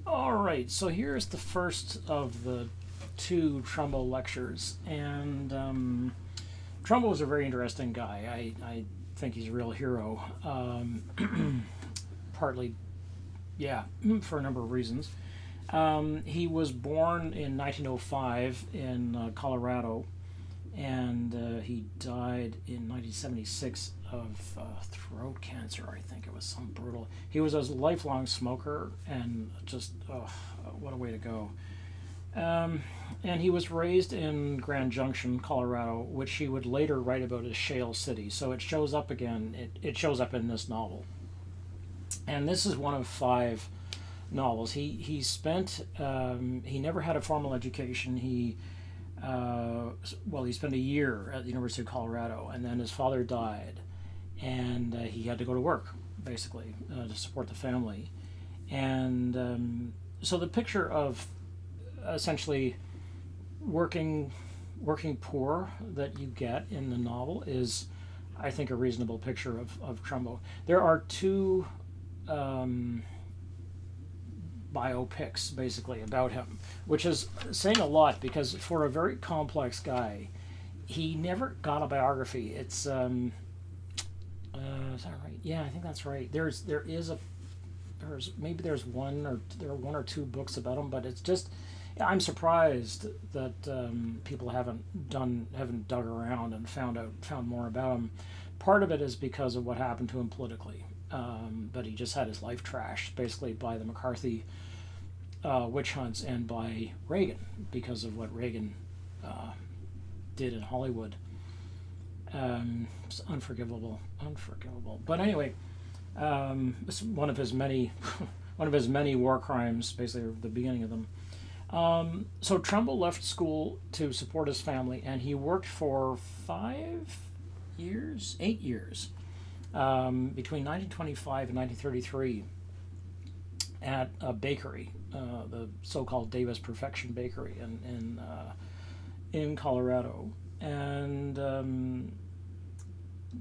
All right, so here's the first of the two Trumbo lectures, and Trumbo was a very interesting guy. I think he's a real hero, partly, yeah, for a number of reasons. He was born in 1905 in Colorado, and he died in 1976 of throat cancer. I think it was some brutal. He was a lifelong smoker, and just what a way to go. Um, and he was raised in Grand Junction, Colorado, which he would later write about as Shale City. So it shows up again. It shows up in this novel, and this is one of five novels. He never had a formal education. He spent a year at the University of Colorado, and then his father died, and he had to go to work basically to support the family. And so the picture of essentially working working poor that you get in the novel is, I think, a reasonable picture of Trumbo. There are two um, biopics basically about him, which is saying a lot because for a very complex guy, he never got a biography. Is that right? Yeah, I think that's right. There's one or there are one or two books about him, but it's just I'm surprised that people haven't dug around and found more about him. Part of it is because of what happened to him politically, but he just had his life trashed basically by the McCarthy witch hunts and by Reagan because of what Reagan uh, did in Hollywood. It's unforgivable, unforgivable. But anyway, it's one of his many one of his many war crimes, basically the beginning of them. So Trumbull left school to support his family, and he worked for 5 years, 8 years, between 1925 and 1933 at a bakery, the so-called Davis Perfection Bakery in Colorado. And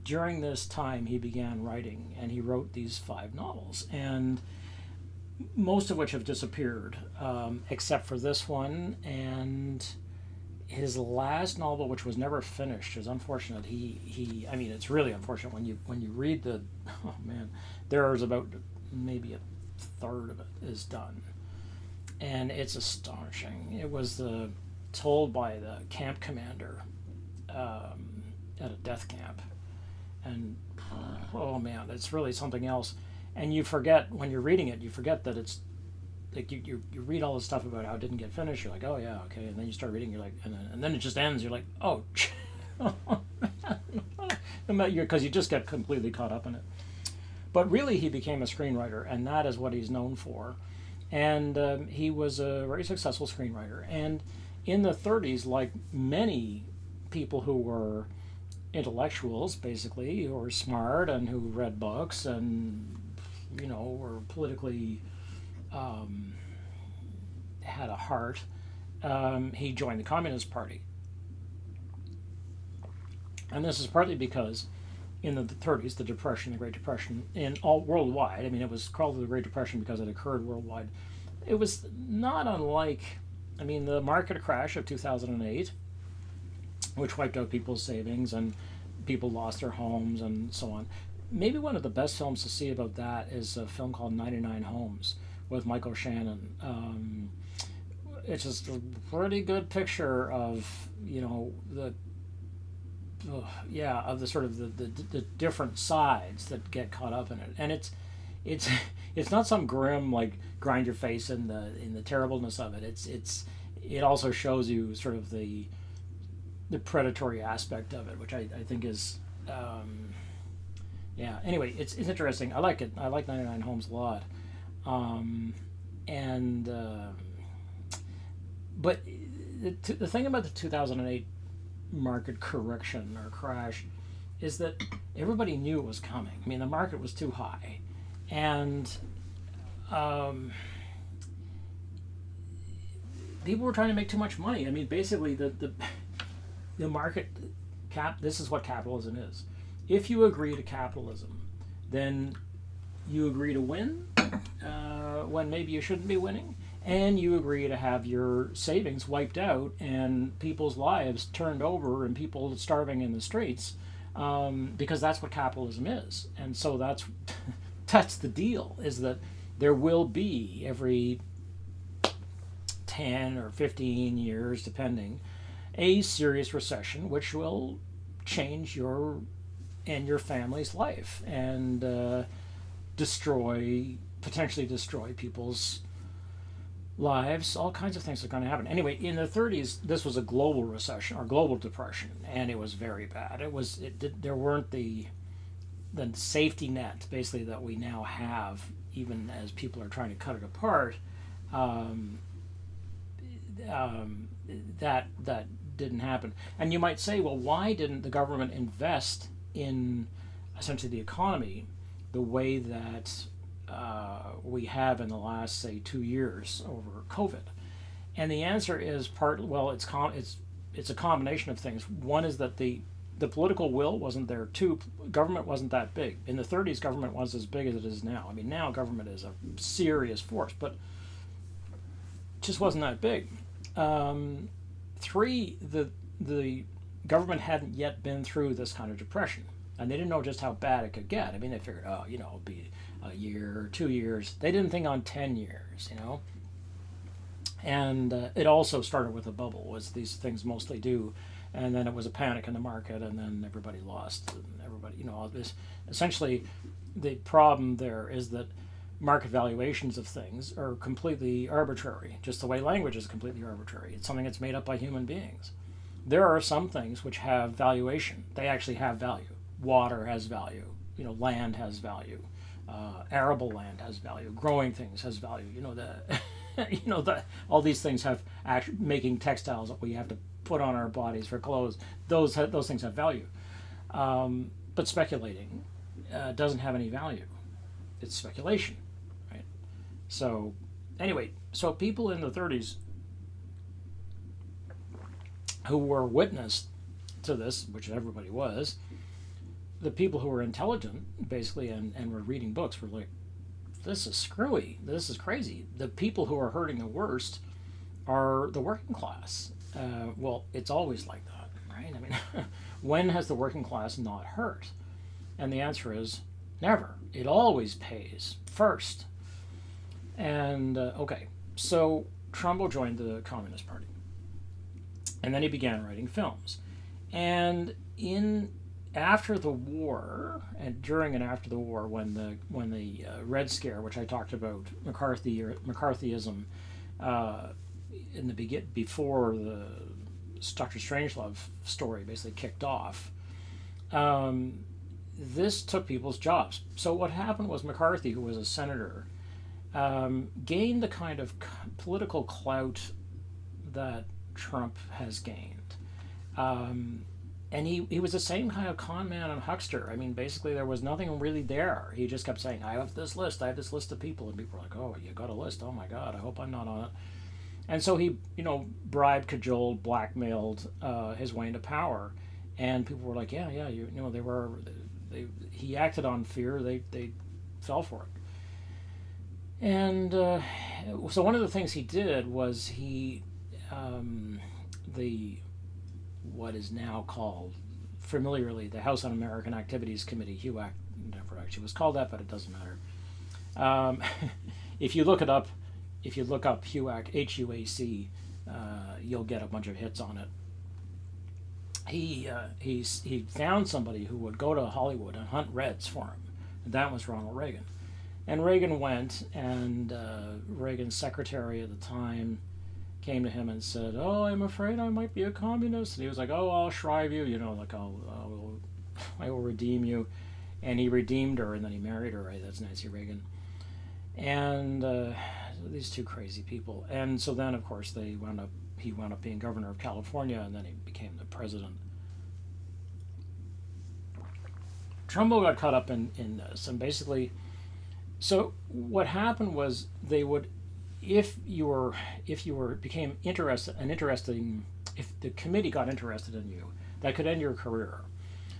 during this time, he began writing, and he wrote these five novels, and most of which have disappeared, except for this one and his last novel, which was never finished, is unfortunate. I mean, it's really unfortunate when you read the. Oh man, there's about maybe a third of it is done, and it's astonishing. It was told by the camp commander at a death camp, and oh man, it's really something else. And you forget when you're reading it, you forget that it's like you read all this stuff about how it didn't get finished. You're like, oh yeah, okay, and then you start reading, you're like, and then it just ends. You're like, oh, because you just get completely caught up in it. But really, he became a screenwriter, and that is what he's known for. And he was a very successful screenwriter. And in the 30s, like many people who were intellectuals, basically, who were smart and who read books and were politically had a heart. He joined the Communist Party, and this is partly because in the 30s, the Depression, the Great Depression, in all worldwide. I mean, it was called the Great Depression because it occurred worldwide. It was not unlike, I mean, the market crash of 2008, which wiped out people's savings and people lost their homes and so on. Maybe one of the best films to see about that is a film called 99 Homes with Michael Shannon. It's just a pretty good picture of the of the sort of the different sides that get caught up in it, and it's it's not some grim like grind your face in the terribleness of it. It also shows you sort of the predatory aspect of it, which I think is anyway, it's interesting. I like it. I like 99 Homes a lot. And but the thing about the 2008 market correction or crash is that everybody knew it was coming. I mean, the market was too high, and people were trying to make too much money. I mean, basically, the market this is what capitalism is. If you agree to capitalism, then you agree to win, when maybe you shouldn't be winning, and you agree to have your savings wiped out and people's lives turned over and people starving in the streets, because that's what capitalism is. And so that's that's the deal, is that there will be every 10 or 15 years, depending, a serious recession which will change your and your family's life and potentially destroy people's lives. All kinds of things are going to happen. Anyway, in the 30s, this was a global recession or global depression, and it was very bad. There weren't the safety net basically that we now have, even as people are trying to cut it apart. That didn't happen. And you might say, well, why didn't the government invest in essentially the economy the way that we have in the last, say, 2 years over COVID? And the answer is it's a combination of things. One is that the political will wasn't there. Two, government wasn't that big. In the 30s, government was as big as it is now. I mean, now government is a serious force, but it just wasn't that big. Three, the government hadn't yet been through this kind of depression, and they didn't know just how bad it could get. I mean, they figured, it'll be a year or 2 years. They didn't think on 10 years, And it also started with a bubble, as these things mostly do, and then it was a panic in the market, and then everybody lost, and everybody, all this. Essentially, the problem there is that market valuations of things are completely arbitrary, just the way language is completely arbitrary. It's something that's made up by human beings. There are some things which have valuation. They actually have value. Water has value. Land has value. Arable land has value. Growing things has value. All these things have making textiles that we have to put on our bodies for clothes. Those things have value. But speculating doesn't have any value. It's speculation, right? So anyway, people in the 30s who were witness to this, which everybody was, the people who were intelligent, basically, and were reading books were like, this is screwy. This is crazy. The people who are hurting the worst are the working class. Well, it's always like that, right? I mean, when has the working class not hurt? And the answer is never. It always pays first. And, okay, so Trumbo joined the Communist Party. And then he began writing films. And after the war, and during and after the war, when the Red Scare, which I talked about, McCarthyism, before the Dr. Strangelove story basically kicked off, this took people's jobs. So what happened was McCarthy, who was a senator, gained the kind of political clout that Trump has gained. And he was the same kind of con man and huckster. I mean, basically, there was nothing really there. He just kept saying, I have this list of people. And people were like, oh, you got a list? Oh, my God, I hope I'm not on it. And so he, bribed, cajoled, blackmailed his way into power. And people were like, yeah, he acted on fear. They fell for it. And so one of the things he did was what is now called familiarly the House Un-American Activities Committee, HUAC, never actually was called that, but it doesn't matter. If you look up HUAC, HUAC, you'll get a bunch of hits on it. He found somebody who would go to Hollywood and hunt Reds for him, and that was Ronald Reagan. And Reagan went, and Reagan's secretary at the time came to him and said, oh, I'm afraid I might be a communist. And he was like, oh, I'll shrive you, I will redeem you. And he redeemed her, and then he married her, right? That's Nancy Reagan. And these two crazy people. And so then, of course, he wound up being governor of California, and then he became the president. Trumbo got caught up in this, and basically, so what happened was they would, if the committee got interested in you, that could end your career.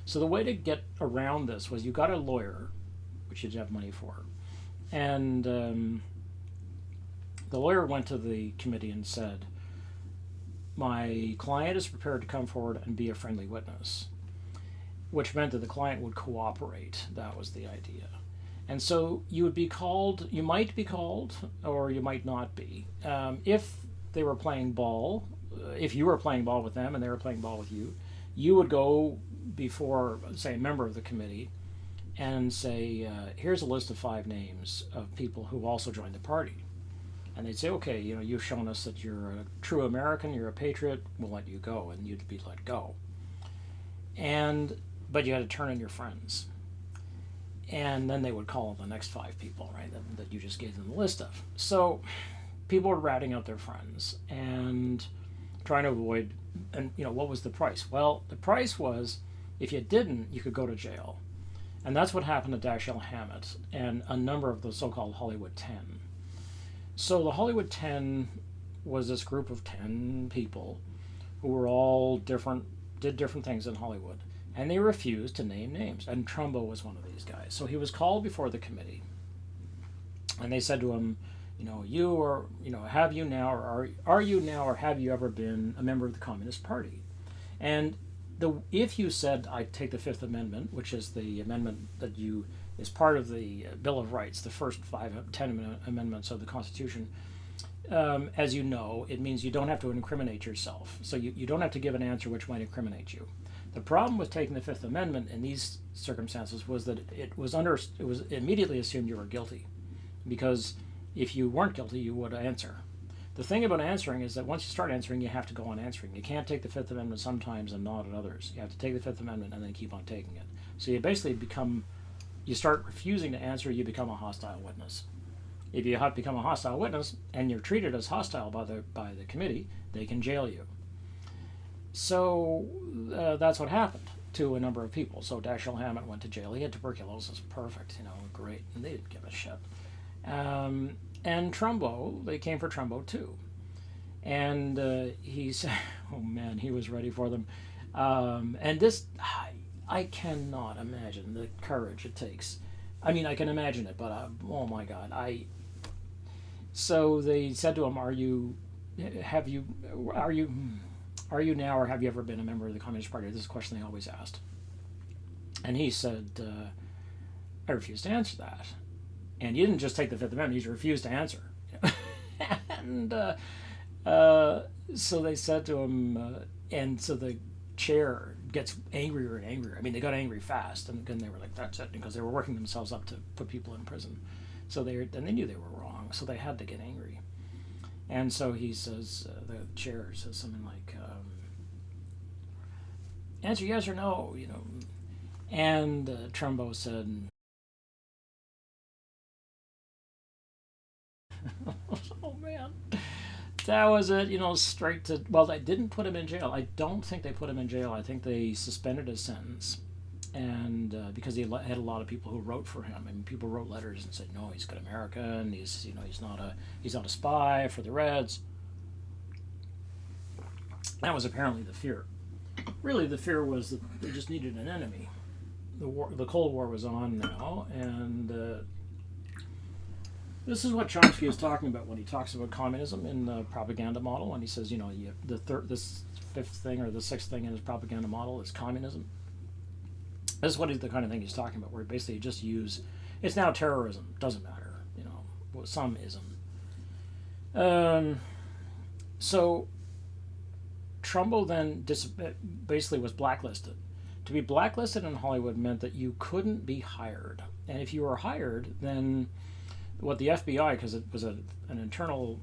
So the way to get around this was you got a lawyer, which you didn't have money for, and The lawyer went to the committee and said, my client is prepared to come forward and be a friendly witness, which meant that the client would cooperate. That was the idea. And so you would be called, you might be called, or you might not be. If they were playing ball, if you were playing ball with them and they were playing ball with you, you would go before, say, a member of the committee and say, here's a list of 5 names of people who also joined the party. And they'd say, okay, you've shown us that you're a true American, you're a patriot, we'll let you go, and you'd be let go. But you had to turn in your friends. And then they would call the next 5 people, right, that you just gave them the list of. So people were ratting out their friends and trying to avoid, and what was the price? Well, the price was, if you didn't, you could go to jail. And that's what happened to Dashiell Hammett and a number of the so-called Hollywood 10. So the Hollywood 10 was this group of 10 people who were all different, did different things in Hollywood. And they refused to name names. And Trumbo was one of these guys. So he was called before the committee. And they said to him, you are, have you now, or are you now, or have you ever been a member of the Communist Party? And if you said, I take the Fifth Amendment, which is the amendment that is part of the Bill of Rights, the first 10 amendments of the Constitution, as you know, it means you don't have to incriminate yourself. So you don't have to give an answer which might incriminate you. The problem with taking the Fifth Amendment in these circumstances was that it was immediately assumed you were guilty, because if you weren't guilty, you would answer. The thing about answering is that once you start answering, you have to go on answering. You can't take the Fifth Amendment sometimes and not at others. You have to take the Fifth Amendment and then keep on taking it. So you basically you start refusing to answer, you become a hostile witness. If you have become a hostile witness and you're treated as hostile by the committee, they can jail you. So that's what happened to a number of people. So Dashiell Hammett went to jail. He had tuberculosis. Perfect, great. And they didn't give a shit. And Trumbo, they came for Trumbo too. And he said, oh man, he was ready for them. And this, I cannot imagine the courage it takes. I mean, I can imagine it, but oh my God. So they said to him, are you now, or have you ever been a member of the Communist Party? This is a question they always asked. And he said, I refuse to answer that. And he didn't just take the Fifth Amendment, he refused to answer. And so they said to him, and so the chair gets angrier and angrier. I mean, they got angry fast, and then they were like, that's it, because they were working themselves up to put people in prison. So they knew they were wrong, so they had to get angry. And so he says, the chair says something like, answer yes or no, And Trumbo said, oh man, that was it, straight to, well, they didn't put him in jail. I don't think they put him in jail. I think they suspended his sentence. And because he had a lot of people who wrote for him, and people wrote letters and said, no, he's a good American, he's not a spy for the Reds. That was apparently the fear. Really, the fear was that they just needed an enemy. The Cold War was on now, and this is what Chomsky is talking about when he talks about communism in the propaganda model, when he says, this fifth thing or the sixth thing in his propaganda model is communism. This is the kind of thing he's talking about, where basically you just use, it's now terrorism, doesn't matter, some ism. So Trumbo then basically was blacklisted. To be blacklisted in Hollywood meant that you couldn't be hired. And if you were hired, then what the FBI, because it was an internal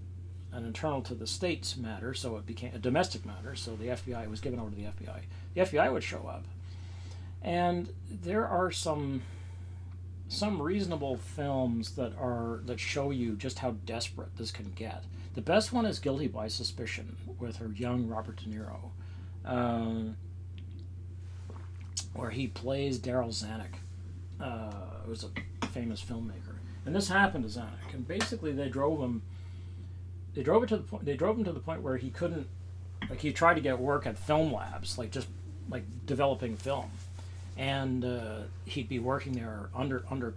to the states matter, so it became a domestic matter, so the FBI was given over to the FBI. The FBI would show up. And there are some reasonable films that show you just how desperate this can get. The best one is Guilty by Suspicion with her young Robert De Niro, where he plays Daryl Zanuck, who was a famous filmmaker. And this happened to Zanuck, and basically they drove him to the point where he couldn't, he tried to get work at film labs, just developing film. And he'd be working there under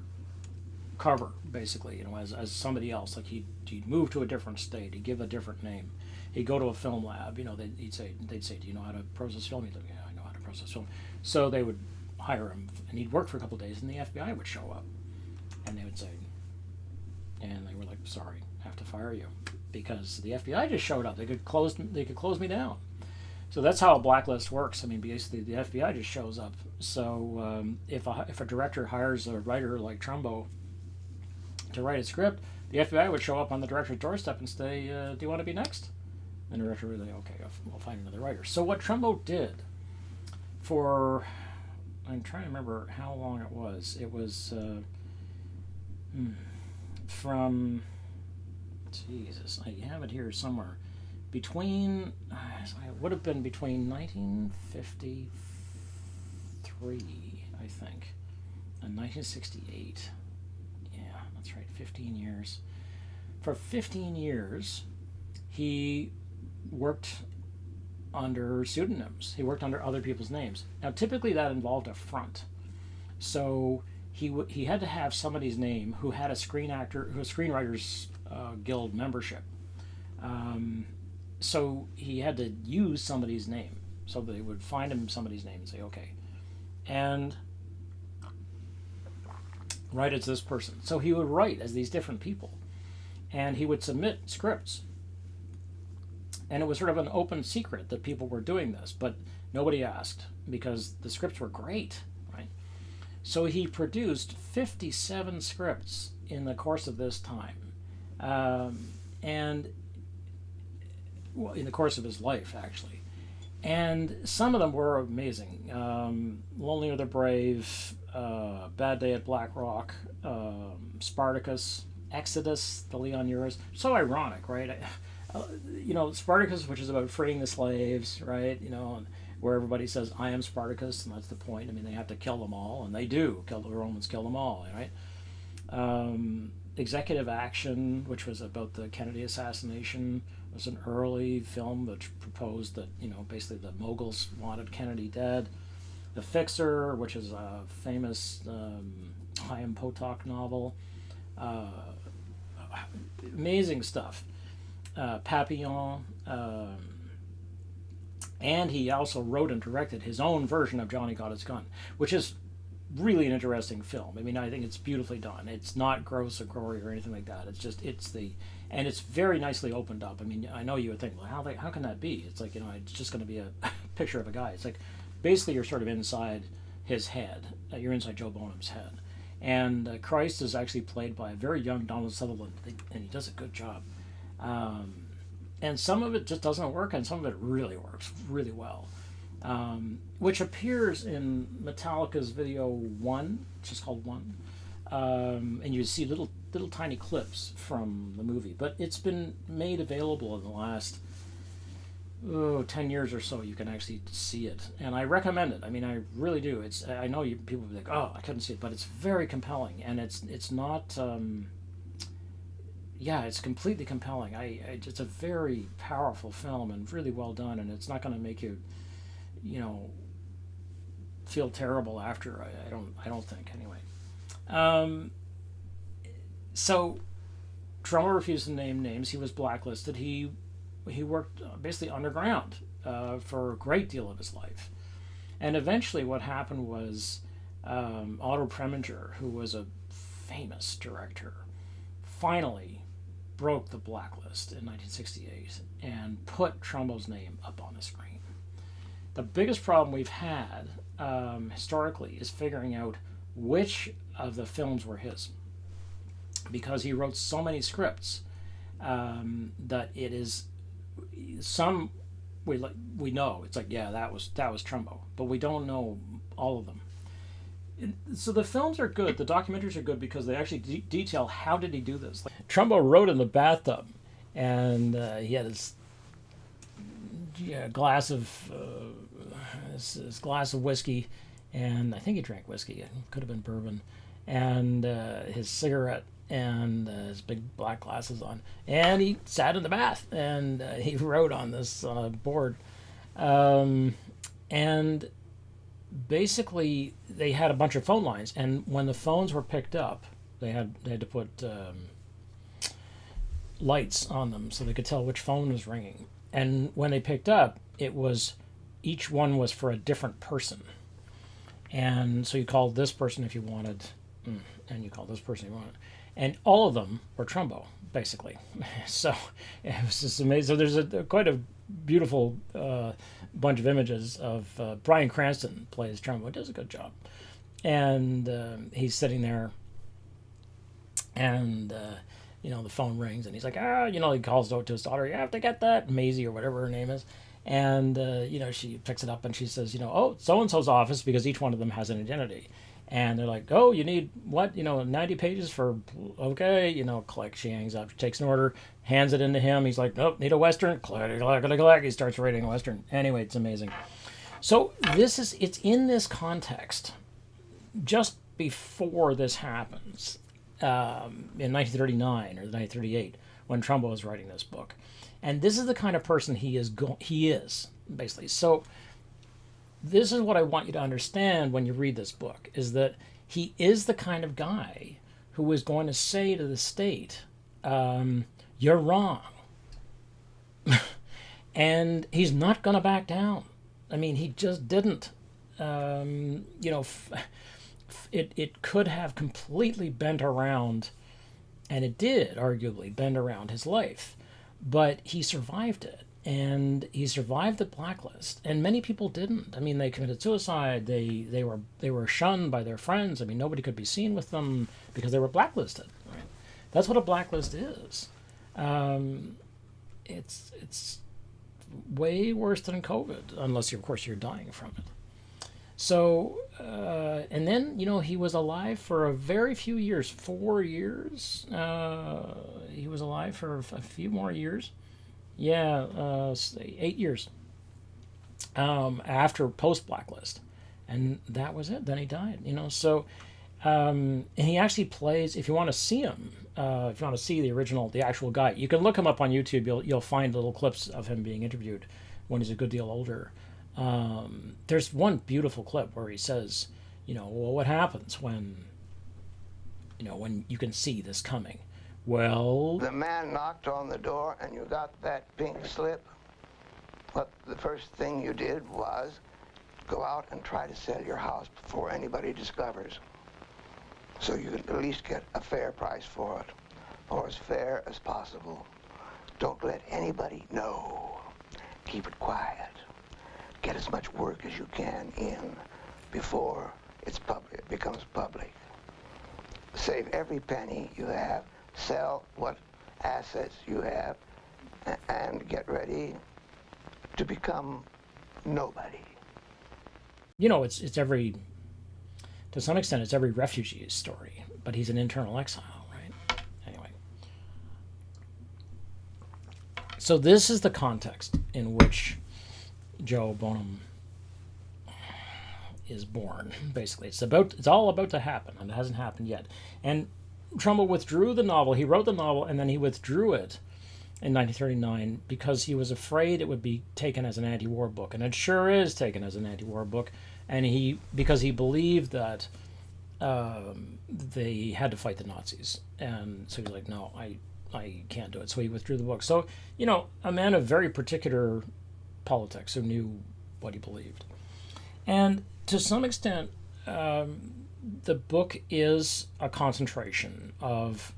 cover, basically, as somebody else. Like he'd move to a different state, he'd give a different name, he'd go to a film lab. They'd say, "Do you know how to process film?" He'd like, "Yeah, I know how to process film." So they would hire him, and he'd work for a couple of days, and the FBI would show up, and they would say, and they were like, "Sorry, have to fire you because the FBI just showed up. They could close me down." So that's how a blacklist works. I mean, basically, the FBI just shows up. So if a director hires a writer like Trumbo to write a script, the FBI would show up on the director's doorstep and say, "Do you want to be next?" And the director would say, "Okay, we'll find another writer." So what Trumbo did for, I'm trying to remember how long it was. It was from, Jesus, I have it here somewhere. Between, it would have been between 1953, I think, and 1968. Yeah, that's right, 15 years. For 15 years, he worked under pseudonyms. He worked under other people's names. Now, typically that involved a front. So he had to have somebody's name who had a Screenwriters Guild membership. So he had to use somebody's name. So they would find him somebody's name and say, "Okay," and write as this person. So he would write as these different people, and he would submit scripts. And it was sort of an open secret that people were doing this, but nobody asked because the scripts were great, right? So he produced 57 scripts in the course of this time, and well, in the course of his life, actually. And some of them were amazing. Lonely or the Brave, Bad Day at Black Rock, Spartacus, Exodus, the Leon Uris. So ironic, right? Spartacus, which is about freeing the slaves, right? Where everybody says, "I am Spartacus," and that's the point. I mean, they have to kill them all, and they do. The Romans kill them all, right? Executive Action, which was about the Kennedy assassination, was an early film which proposed that, basically the moguls wanted Kennedy dead. The Fixer, which is a famous Chaim Potok novel. Amazing stuff. Papillon. And he also wrote and directed his own version of Johnny Got His Gun, which is really an interesting film. I mean, I think it's beautifully done. It's not gross or gory or anything like that. And it's very nicely opened up. I mean, I know you would think, well, how can that be? It's like, it's just going to be a picture of a guy. It's like, basically you're sort of inside his head. You're inside Joe Bonham's head. And Christ is actually played by a very young Donald Sutherland, and he does a good job. And some of it just doesn't work, and some of it really works really well. Which appears in Metallica's video 1, which is called 1. And you see little tiny clips from the movie. But it's been made available in the last 10 years or so. You can actually see it. And I recommend it. I mean, I really do. I know people will be like, "Oh, I couldn't see it," but it's very compelling. And it's not... it's completely compelling. It's a very powerful film and really well done. And it's not going to make you... feel terrible after. I don't think, anyway. So Trumbo refused to name names. He was blacklisted. He worked basically underground for a great deal of his life. And eventually what happened was Otto Preminger, who was a famous director, finally broke the blacklist in 1968 and put Trumbo's name up on the screen. The biggest problem we've had historically is figuring out which of the films were his, because he wrote so many scripts that it is some we know it's like, yeah, that was Trumbo, but we don't know all of them. So the films are good, the documentaries are good because they actually detail how did he do this. Like, Trumbo wrote in the bathtub, and he had his glass of his glass of whiskey, and I think he drank whiskey. It could have been bourbon, and his cigarette, and his big black glasses on, and he sat in the bath and he wrote on this board, and basically they had a bunch of phone lines, and when the phones were picked up, They had to put lights on them so they could tell which phone was ringing. And when they picked up, each one was for a different person. And so you called this person if you wanted, and you called this person if you wanted. And all of them were Trumbo, basically. So it was just amazing. So there's quite a beautiful bunch of images of Bryan Cranston plays Trumbo. Does a good job. And he's sitting there, and the phone rings, and he's like, he calls out to his daughter, you have to get that, Maisie or whatever her name is. And, she picks it up and she says, oh, so-and-so's office, because each one of them has an identity. And they're like, oh, you need what? 90 pages for, okay, click. She hangs up. She takes an order, hands it into him. He's like, nope, need a Western. Click, click, click, click. He starts writing a Western. Anyway, it's amazing. So it's in this context, just before this happens, in 1939 or 1938, when Trumbo was writing this book. And this is the kind of person he is, basically. So this is what I want you to understand when you read this book, is that he is the kind of guy who is going to say to the state, you're wrong. And he's not going to back down. I mean, he just didn't. It could have completely bent around, and it did, arguably, bend around his life. But he survived it, and he survived the blacklist, and many people didn't. I mean, they committed suicide. They were shunned by their friends. I mean, nobody could be seen with them because they were blacklisted. Right? That's what a blacklist is. It's way worse than COVID, unless of course you're dying from it. So, and then, he was alive for a very few years, 4 years. He was alive for a few more years. 8 years after post-blacklist. And that was it. Then he died, So, and he actually plays, if you want to see him, if you want to see the actual guy, you can look him up on YouTube. You'll find little clips of him being interviewed when he's a good deal older. There's one beautiful clip where he says, well, what happens when you can see this coming? Well, the man knocked on the door and you got that pink slip. What the first thing you did was go out and try to sell your house before anybody discovers, so you can at least get a fair price for it, or as fair as possible. Don't let anybody know. Keep it quiet. Get as much work as you can in before it becomes public. Save every penny you have, sell what assets you have, and get ready to become nobody. It's to some extent, it's every refugee's story, but he's an internal exile, right? Anyway. So this is the context in which Joe Bonham is born, basically. It's all about to happen, and it hasn't happened yet. And Trumbo withdrew the novel. He wrote the novel, and then he withdrew it in 1939 because he was afraid it would be taken as an anti-war book, and it sure is taken as an anti-war book. And because he believed that they had to fight the Nazis, and so he was like, no, I can't do it. So he withdrew the book. So a man of very particular politics who knew what he believed. And to some extent, the book is a concentration of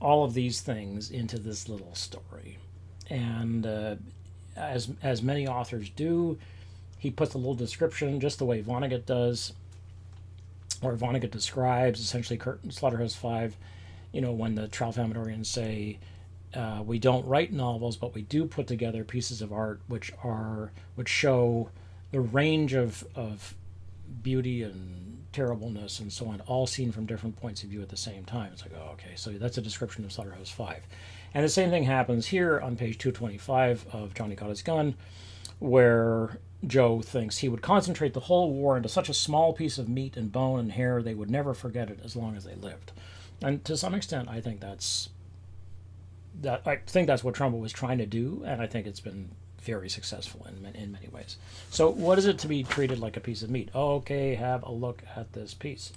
all of these things into this little story. And as many authors do, he puts a little description, just the way Vonnegut does, or Vonnegut describes, essentially Slaughterhouse-Five, when the Tralfamadorians say, we don't write novels, but we do put together pieces of art which show the range of beauty and terribleness and so on, all seen from different points of view at the same time. It's like, oh, okay, so that's a description of Slaughterhouse-Five. And the same thing happens here on page 225 of Johnny Got His Gun, where Joe thinks he would concentrate the whole war into such a small piece of meat and bone and hair they would never forget it as long as they lived. And to some extent, I think that's what Trumbo was trying to do, and I think it's been very successful in many ways. So what is it to be treated like a piece of meat? Okay, have a look at this piece.